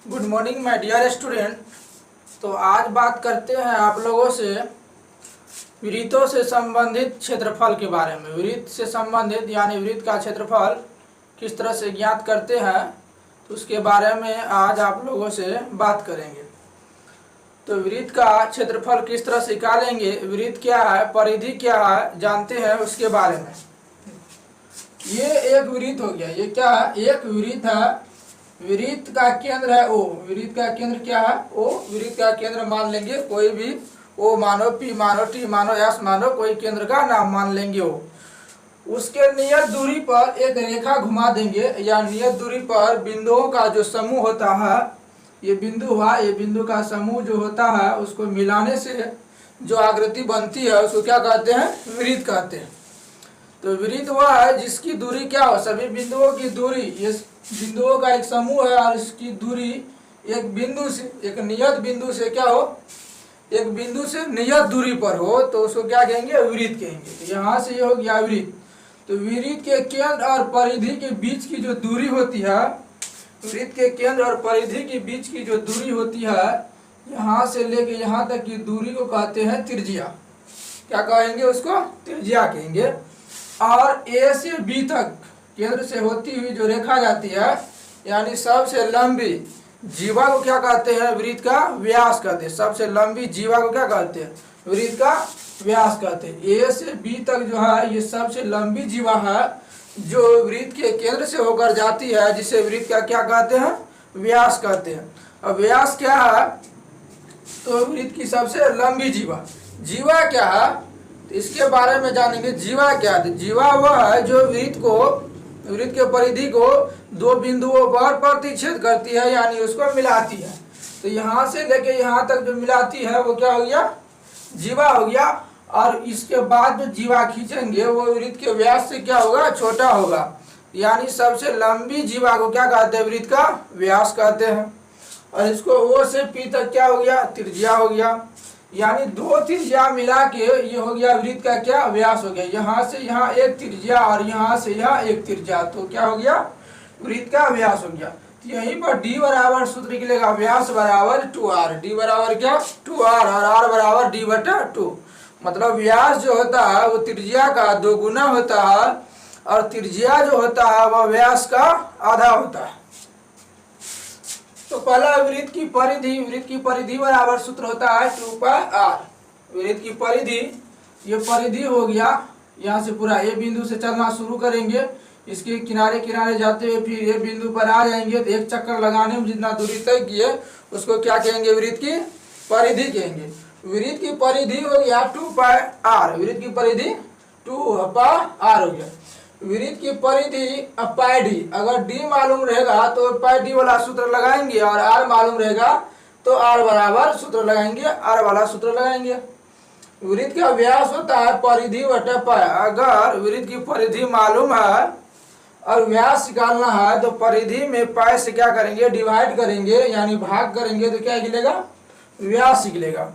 Good morning my dear student. तो आज बात करते हैं आप लोगों से वृत्तों से संबंधित क्षेत्रफल के बारे में। वृत्त से संबंधित यानी वृत्त का क्षेत्रफल किस तरह से ज्ञात करते हैं तो उसके बारे में आज आप लोगों से बात करेंगे। तो वृत्त का क्षेत्रफल किस तरह से निकालेंगे, वृत्त क्या है, परिधि क्या है, जानते हैं उसके बारे में। ये एक वृत्त हो गया। ये क्या है? एक वृत्त है। वृत्त का केंद्र है ओ। वृत्त का केंद्र क्या है? ओ। वृत्त का केंद्र मान लेंगे कोई भी, ओ मानो, पी मानो, टी मानो, एस मानो, कोई केंद्र का नाम मान लेंगे ओ। उसके नियत दूरी पर एक रेखा घुमा देंगे या नियत दूरी पर बिंदुओं का जो समूह होता है, ये बिंदु हुआ, ये बिंदु का समूह जो होता है उसको मिलाने से जो आकृति बनती है उसको क्या कहते हैं? वृत्त कहते हैं। तो वृत्त वह है जिसकी दूरी क्या हो, सभी बिंदुओं की दूरी, ये बिंदुओं का एक समूह है और इसकी दूरी एक बिंदु से, एक नियत बिंदु से क्या हो, एक बिंदु से नियत दूरी पर हो तो उसको क्या कहेंगे? वृत्त कहेंगे। तो यहाँ से ये हो गया वृत्त। तो वृत्त के केंद्र और परिधि के बीच की जो दूरी होती है, वृत्त के केंद्र और परिधि के बीच की जो दूरी होती है, यहाँ से लेके यहाँ तक की दूरी को कहते हैं त्रिज्या। क्या कहेंगे उसको? त्रिज्या कहेंगे। और ए से बी तक केंद्र से होती हुई जो रेखा जाती है यानी सबसे लंबी जीवा को क्या कहते हैं? वृत्त का व्यास कहते हैं। सबसे लंबी जीवा को क्या कहते हैं? वृत्त का व्यास कहते हैं। ए से बी तक जो है ये सबसे लंबी जीवा है जो वृत्त के केंद्र से होकर जाती है, जिसे वृत्त का क्या कहते हैं? व्यास कहते हैं। अब व्यास क्या है? तो वृत्त की सबसे लंबी जीवा। जीवा क्या है तो इसके बारे में जानेंगे। जीवा क्या है? जीवा वह है जो वृत्त के परिधि को दो बिंदुओं पर प्रतिच्छेद करती है यानी उसको मिलाती है। तो यहाँ से लेके यहाँ तक जो मिलाती है वो क्या हो गया? जीवा हो गया। और इसके बाद जो जीवा खींचेंगे वो वृत्त के व्यास से क्या होगा? छोटा होगा। यानी सबसे लंबी जीवा को क्या कहते हैं? वृत्त का व्यास कहते हैं। और इसको ओ से पी तक क्या हो गया? त्रिज्या हो गया। यानी दो त्रिज्या मिला के ये हो गया वृत्त का क्या? व्यास हो गया। यहाँ से यहाँ एक त्रिज्या और यहाँ से यहाँ एक त्रिज्या, तो क्या हो गया? वृत्त का व्यास हो गया। तो यहीं पर d बराबर सूत्र निकलेगा, व्यास बराबर 2r। d बराबर क्या? 2r और r बराबर d/2। मतलब व्यास जो होता है वो त्रिज्या का 2 गुना होता है और त्रिज्या जो होता है वह व्यास का आधा होता है। तो पहला वृत्त की परिधि, वृत्त की परिधि बराबर सूत्र होता है 2πr। वृत्त की परिधि, ये परिधि हो गया। यहाँ से पूरा ए बिंदु से चलना शुरू करेंगे, इसके किनारे किनारे जाते हुए फिर ए बिंदु पर आ जाएंगे तो एक चक्कर लगाने में जितना दूरी तय किए उसको क्या कहेंगे? वृत्त की परिधि कहेंगे। वृत्त की परिधि हो गया 2πr। वृत्त की परिधि 2πr हो गया। वृत्त की परिधि अब पाई डी, अगर डी मालूम रहेगा तो पाई डी वाला सूत्र लगाएंगे और आर मालूम रहेगा तो आर बराबर सूत्र लगाएंगे, आर वाला सूत्र लगाएंगे। वृत्त का व्यास होता है परिधि बटा पाई। अगर वृत्त की परिधि मालूम है और व्यास निकालना है तो परिधि में पाई से क्या करेंगे? डिवाइड करेंगे यानी भाग करेंगे तो क्या निकलेगा? व्यास निकलेगा।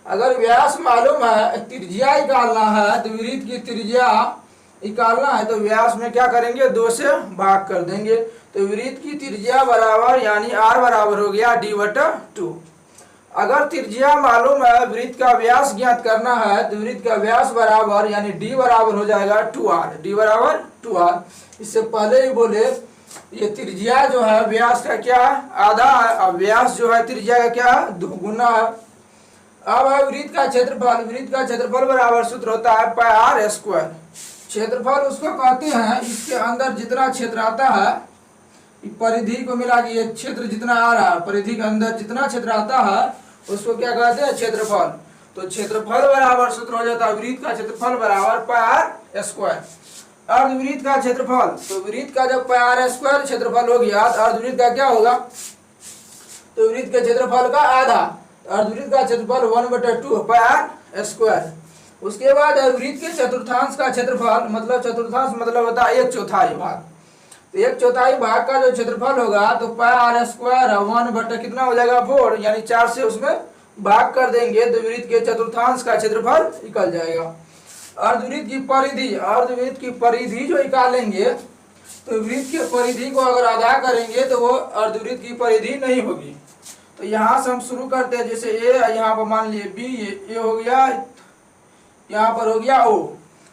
अगर व्यास मालूम है, त्रिज्या निकालना है तो वृत्त की त्रिज्या निकालना है तो व्यास में क्या करेंगे? 2 से भाग कर देंगे। तो वृत्त की त्रिज्या बराबर यानी r बराबर हो गया d/2। अगर त्रिज्या मालूम है, वृत्त का व्यास ज्ञात करना है तो वृत्त का व्यास बराबर यानी d बराबर हो जाएगा 2r। d बराबर 2r। इससे पहले ही बोले ये त्रिज्या जो है व्यास का क्या है? आधा है। अब व्यास जो है त्रिज्या का क्या है? 2 गुना है। अब है वृत्त का क्षेत्रफल। वृत्त का क्षेत्रफल बराबर सूत्र होता है πr²। क्षेत्रफल उसको कहते हैं इसके अंदर जितना क्षेत्र आता है, परिधि को मिला के ये क्षेत्र जितना आ रहा है, परिधि के अंदर जितना क्षेत्र आता है उसको क्या कहते हैं? क्षेत्रफल। तो क्षेत्रफल बराबर सूत्र हो जाता है वृत्त का क्षेत्रफल बराबर πr²। अर्धवृत्त का क्षेत्रफल, तो वृत्त का जब πr² क्षेत्रफल हो गया तो अर्धवृत्त का क्या होगा? तो वृत्त के क्षेत्रफल का आधा। अर्धवृत्त का क्षेत्रफल 1/2 πr²। उसके बाद वृत्त के चतुर्थांश का क्षेत्रफल, मतलब चतुर्थांश मतलब होता है 1/4 भाग। तो 1/4 भाग का जो क्षेत्रफल होगा तो πr² 1 कितना हो जाएगा? 4, यानी 4 से उसमें भाग कर देंगे तो वृत्त के चतुर्थांश का क्षेत्रफल निकल जाएगा। अर्धवृत्त की परिधि, अर्धवृत्त की परिधि जो निकालेंगे तो वृत्त के परिधि को अगर आधा करेंगे तो वो अर्धवृत्त की परिधि नहीं होगी। तो यहाँ से हम शुरू करते हैं, जैसे ए, यहाँ पर मान लिए बी, ये हो गया, यहाँ पर हो गया ओ।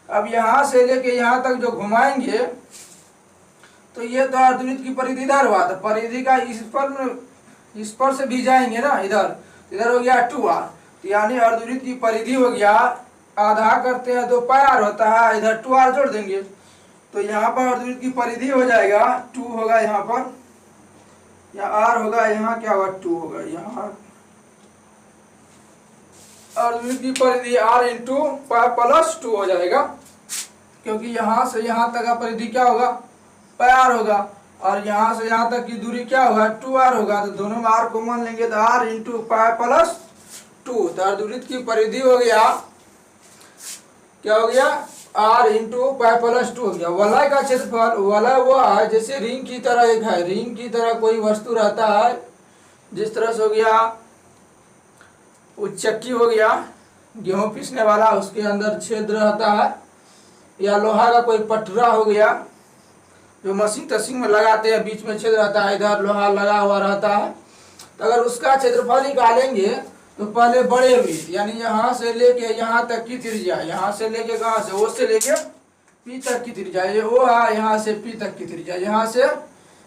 अब यहाँ से लेके यहाँ तक जो घुमाएंगे तो ये तो अर्धवृत्त की परिधि इधर हुआ, तो परिधि का इस पर से भी जाएंगे ना, इधर हो गया 2r, तो यानी अर्धवृत्त की परिधि हो गया, आधा करते हैं तो πr होता है, इधर 2r जोड़ देंगे तो यहाँ पर अर्धवृत्त की परिधि हो जाएगा 2 होगा यहाँ पर, या r होगा, यहाँ क्या होगा 2 होगा, यहाँ अर्धवृत्त की परिधि r इंटू प्लस 2 हो जाएगा, क्योंकि यहाँ से यहाँ तक का परिधि क्या होगा πr होगा, और यहाँ से यहाँ तक की दूरी क्या होगा 2r होगा, तो दोनों में r कॉमन लेंगे तो r इंटू पाई प्लस 2, तो अर्धवृत्त की परिधि हो गया, क्या हो गया r इंटू पाई प्लस 2 हो गया। वलय का क्षेत्रफल, वलय वो है जैसे रिंग की तरह, एक है रिंग की तरह कोई वस्तु रहता है, जिस तरह से हो गया चक्की हो गया गेहूं पीसने वाला, उसके अंदर छेद रहता है, या लोहा का कोई पटरा हो गया जो मशीन तशीन में लगाते हैं, बीच में छेद रहता है, इधर लोहा लगा हुआ रहता है। तो अगर उसका क्षेत्रफल निकालेंगे तो पहले बड़े वृत्त यानी यहाँ से लेके यहाँ तक की त्रिज्या, यहाँ से लेके कहाँ से ओ से लेके पी तक की त्रिज्या, ये ओ है, यहाँ से पी तक की त्रिज्या, यहाँ से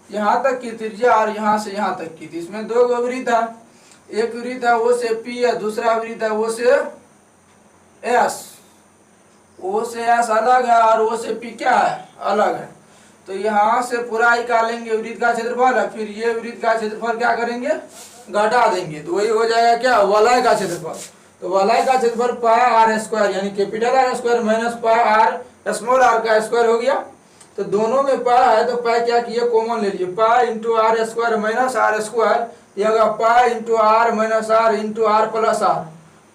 यहाँ तक की त्रिज्या, और यहाँ से यहाँ तक की। इसमें दो गो वृत्त है, एक वृत्त है ओ से पी है, दूसरा वृत्त है ओ से एस। ओ से एस अलग है और ओ से पी क्या है अलग है। तो यहाँ से पूरा निकालेंगे वृत्त का क्षेत्रफल है, फिर ये वृत्त का क्षेत्रफल क्या करेंगे घटा देंगे, तो वही हो जाएगा क्या वलय का क्षेत्रफल। तो वलय का क्षेत्रफल पाई आर स्क्वायर यानी capital R square minus pi R small R का स्क्वायर हो गया। तो दोनों में पाई है तो पाई क्या किए कॉमन ले लिए, pi into R square minus R square, ये होगा pi into R minus R into R plus R,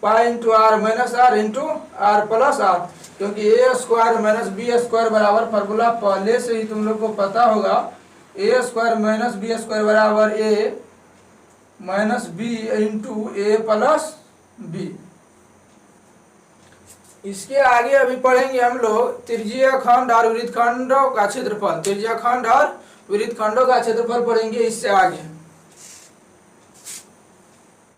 pi into R minus R into R plus R, क्योंकि A square minus B square बराबर formula पहले से ही तुम लोग को पता होगा, A square minus B square बराबर A minus B into A plus B. इसके आगे अभी पढ़ेंगे हम लोग त्रिज्यीय खंड और वृत्तखंडों का क्षेत्रफल, त्रिज्यीय खंड और वृत्तखंडों का क्षेत्रफल पढ़ेंगे इससे आगे।